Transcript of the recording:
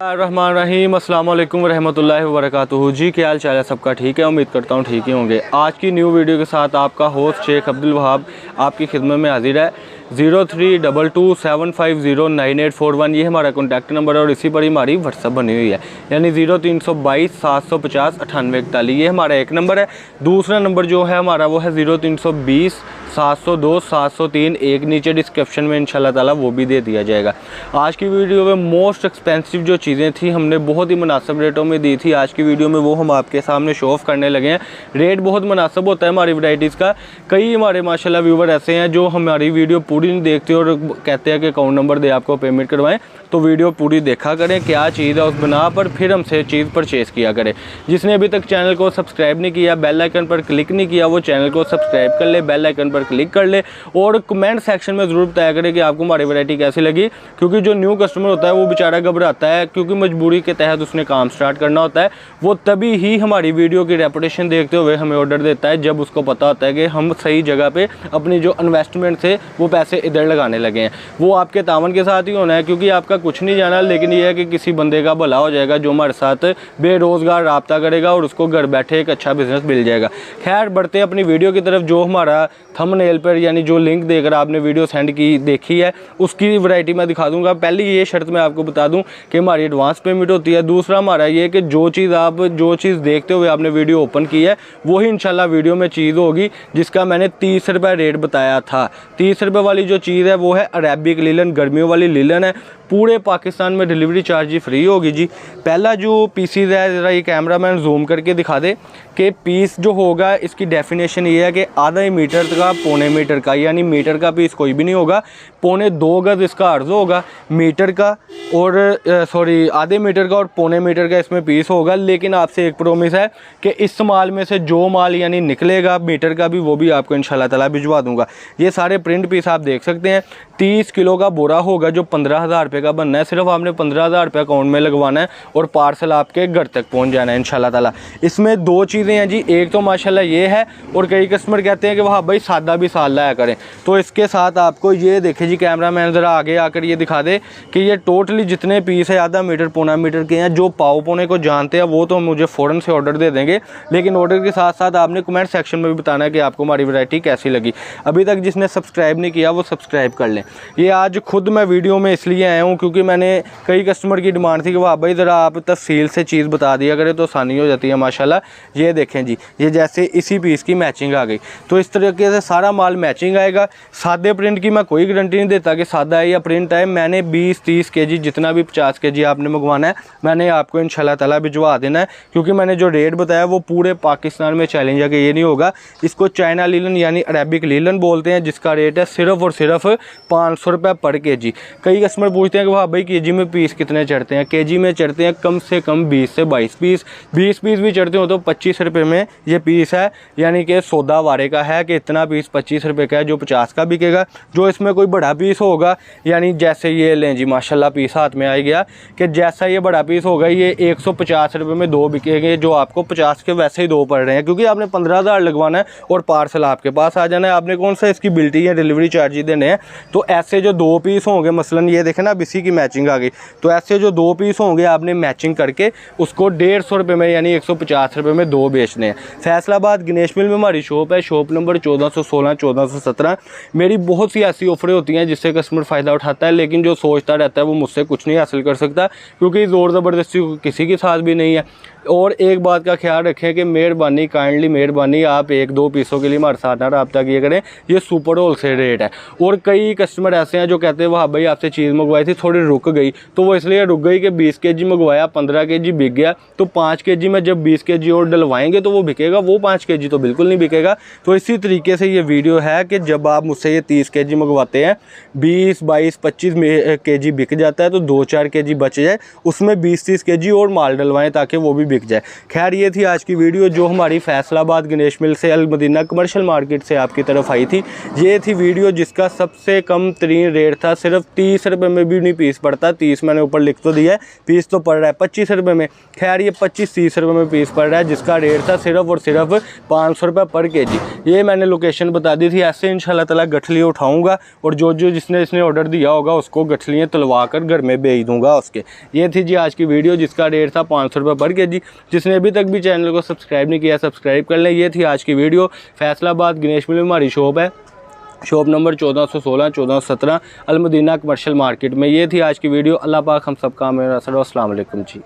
रहमान रहीम, अस्सलाम वालेकुम रहमतुल्लाहि व बरकातुहू। जी क्या हाल चाल है सबका? ठीक है, उम्मीद करता हूँ ठीक ही होंगे। आज की न्यू वीडियो के साथ आपका होस्ट शेख अब्दुल वहाब आपकी खिदमत में हाजिर है। 032275098841 ये हमारा कॉन्टैक्ट नंबर है और इसी पर ही हमारी व्हाट्सअप बनी हुई है, यानी 0322750750 ये हमारा एक नंबर है। दूसरा नंबर जो है हमारा वो है 0320702703, एक नीचे डिस्क्रिप्शन में इंशाल्लाह ताला वो भी दे दिया जाएगा। आज की वीडियो में मोस्ट एक्सपेंसिव जो चीज़ें थी हमने बहुत ही मुनासिब रेटों में दी थी। आज की वीडियो में वो हम आपके सामने शो ऑफ करने लगे हैं। रेट बहुत मुनासिब होता है हमारी वैराइटीज़ का। कई हमारे माशाल्लाह व्यूवर ऐसे हैं जो हमारी वीडियो पूरी नहीं देखते और कहते हैं कि अकाउंट नंबर दे आपको पेमेंट करवाएं, तो वीडियो पूरी देखा करें क्या चीज़ है, उस बिना पर फिर हमसे चीज़ परचेज़ किया करें। जिसने अभी तक चैनल को सब्सक्राइब नहीं किया, बेल आइकन पर क्लिक नहीं किया, वो चैनल को सब्सक्राइब कर ले, बेल आइकन पर क्लिक कर ले और कमेंट सेक्शन में ज़रूर बताया करें कि आपको हमारी वैरायटी कैसी लगी। क्योंकि जो न्यू कस्टमर होता है वो बेचारा घबराता है, क्योंकि मजबूरी के तहत उसने काम स्टार्ट करना होता है। वो तभी ही हमारी वीडियो की रेपुटेशन देखते हुए हमें ऑर्डर देता है जब उसको पता होता है कि हम सही जगह पे अपनी जो इन्वेस्टमेंट थे वो पैसे इधर लगाने लगे हैं। वो आपके तावन के साथ ही होना है, क्योंकि आपका कुछ नहीं जाना, लेकिन ये है कि किसी बंदे का भला हो जाएगा जो हमारे साथ बेरोज़गार राब्ता करेगा और उसको घर बैठे एक अच्छा बिजनेस मिल जाएगा। खैर बढ़ते हैं अपनी वीडियो की तरफ। जो हमारा थंबनेल पर यानी जो लिंक देकर आपने वीडियो सेंड की देखी है उसकी वैरायटी मैं दिखा दूंगा। पहली ये शर्त मैं आपको बता दूं कि हमारी एडवांस पेमेंट होती है। दूसरा हमारा ये कि जो चीज़ देखते हुए आपने वीडियो ओपन की है वही इंशाल्लाह वीडियो में चीज़ होगी, जिसका मैंने 30 रुपये रेट बताया था। 30 रुपये वाली जो चीज़ है वो है अरेबिक लीलन, गर्मियों वाली लीलन है। पूरे पाकिस्तान में डिलीवरी चार्ज ही फ्री होगी जी। पहला जो पीसीज है, ज़रा ये कैमरा मैन जूम करके दिखा दे कि पीस जो होगा इसकी डेफिनेशन ये है कि आधा मीटर का पौने मीटर का, यानी मीटर का पीस कोई भी नहीं होगा। पौने 2 गज इसका अर्ज होगा मीटर का, और आधे मीटर का और पौने मीटर का इसमें पीस होगा। लेकिन आपसे एक प्रॉमिस है कि इस माल में से जो माल यानी निकलेगा मीटर का भी, वो भी आपको इंशाल्लाह ताला भिजवा दूंगा। ये सारे प्रिंट पीस आप देख सकते हैं। 30 किलो का बोरा होगा जो 15,000 रुपये का बनना है। सिर्फ आपने 15,000 रुपये अकाउंट में लगवाना है और पार्सल आपके घर तक पहुंच जाना है इंशाल्लाह ताला। इसमें दो चीज़ें हैं जी, एक तो माशाल्लाह ये है, और कई कस्टमर कहते हैं कि वहाँ भाई सादा भी साल लाया करें, तो इसके साथ आपको ये देखे जी, कैमरा मैन ज़रा आगे आकर ये दिखा दे कि ये टोटली जितने पीस है आधा मीटर पौना मीटर के हैं। जो पाव पौने को जानते हैं वो तो मुझे फ़ौरन से ऑर्डर दे देंगे, लेकिन ऑर्डर के साथ साथ आपने कमेंट सेक्शन में भी बताना है कि आपको हमारी वैरायटी कैसी लगी। अभी तक जिसने सब्सक्राइब नहीं किया वो सब्सक्राइब कर लें। ये आज खुद मैं वीडियो में इसलिए आया हूँ क्योंकि मैंने कई कस्टमर की डिमांड थी कि वाह भाई ज़रा आप तफसील से चीज़ बता दिया करें तो आसानी हो जाती है माशाल्लाह। ये देखें जी, ये जैसे इसी पीस की मैचिंग आ गई, तो इस तरीके से सारा माल मैचिंग आएगा। सादे प्रिंट की मैं कोई गारंटी नहीं देता कि सादा है या प्रिंट है। मैंने 20-30 kg जितना भी 50 kg आपने मंगवाना है मैंने आपको इंशाल्लाह ताला भिजवा देना है, क्योंकि मैंने जो रेट बताया वो पूरे पाकिस्तान में चैलेंज है कि ये नहीं होगा। इसको चाइना लीलन यानी अरेबिक लीलन बोलते हैं, जिसका रेट है सिर्फ और सिर्फ 500 रुपये पर kg। कई कस्टमर पूछते हैं कि वाह भाई kg में पीस कितने चढ़ते हैं? kg में चढ़ते हैं कम से कम 20 से 22 पीस। 20 पीस भी चढ़ते हो तो 25 रुपये में ये पीस है, यानी कि सौदा वारे का है कि इतना पीस 25 रुपये का है जो 50 का बिकेगा। जो इसमें कोई बड़ा पीस होगा, यानी जैसे ये लें जी माशाल्लाह पीस हाथ में आ गया कि जैसा ये बड़ा पीस होगा ये 150 रुपये में 2 बिकेंगे, जो आपको 50 के वैसे ही 2 पड़ रहे हैं, क्योंकि आपने 15,000 लगवाना है और पार्सल आपके पास आ जाना है। आपने कौन सा इसकी बिल्टी या डिलीवरी चार्ज ही देने हैं। तो ऐसे जो 2 पीस होंगे, मसलन ये देखें ना अब इसी की मैचिंग आ गई, तो ऐसे जो 2 पीस होंगे आपने मैचिंग करके उसको 150 रुपये में यानी 150 रुपये में 2 बेचने हैं। फैसलाबाद गणेश मिल में हमारी शॉप है, शॉप नंबर 1416 1417। मेरी बहुत सी ऐसी ऑफरें होती हैं जिससे कस्टमर फ़ायदा उठाता है, लेकिन जो सोचता रहता है वो मुझसे कुछ नहीं हासिल कर सकता, क्योंकि ज़ोर ज़बरदस्ती किसी के साथ भी नहीं है। और एक बात का ख्याल रखें कि मेहरबानी, काइंडली मेहरबानी, आप 1-2 पीसों के लिए हमारे साथ ना रब्ता किया करें। ये सुपर होलसेल रेट है। और कई कस्टमर ऐसे हैं जो कहते हैं वाह भाई आपसे चीज़ मंगवाई थी थोड़ी रुक गई, तो वो इसलिए रुक गई कि 20 kg मंगवाया, 15 kg बिक गया, तो 5 kg में जब 20 kg और डलवाएंगे तो वो बिकेगा, वो 5 kg तो बिल्कुल नहीं बिकेगा। तो इसी तरीके से ये वीडियो है कि जब आप मुझसे ये 30 kg मंगवाते हैं, 20, 22, 25 kg बिक जाता है, तो 2-4 kg बच जाए, उसमें 20-30 kg और माल डलवाएं ताकि वो भी बिक जाए। खैर ये थी आज की वीडियो जो हमारी फैसलाबाद गणेश मिल से अल मदीना कमर्शियल मार्केट से आपकी तरफ आई थी। ये थी वीडियो जिसका सबसे कम तरीन रेट था, सिर्फ 30 रुपये में भी नहीं पीस पड़ता। 30 मैंने ऊपर लिख तो दिया है, पीस तो पड़ रहा है 25 रुपये में। खैर ये 25-30 रुपये में पीस पड़ रहा है, जिसका रेट था सिर्फ और सिर्फ 500 रुपये पर kg। ये मैंने लोकेशन बता दी थी। ऐसे इंशाल्लाह ताला गठली उठाऊँगा और जो जो जिसने इसने ऑर्डर दिया होगा उसको गठलियाँ तलवा कर घर में भेज दूंगा उसके। ये थी जी आज की वीडियो, जिसका रेट था 500 रुपये पर केजी। जिसने अभी तक भी चैनल को सब्सक्राइब नहीं किया सब्सक्राइब कर लें। ये थी आज की वीडियो। फैसलाबाद गणेश मिल में हमारी शॉप है, shop number 1416 1417 Al Madina commercial market में। ये थी आज की वीडियो। अल्लाह पाक हम सब का मेरा अस्सलाम वालेकुम जी।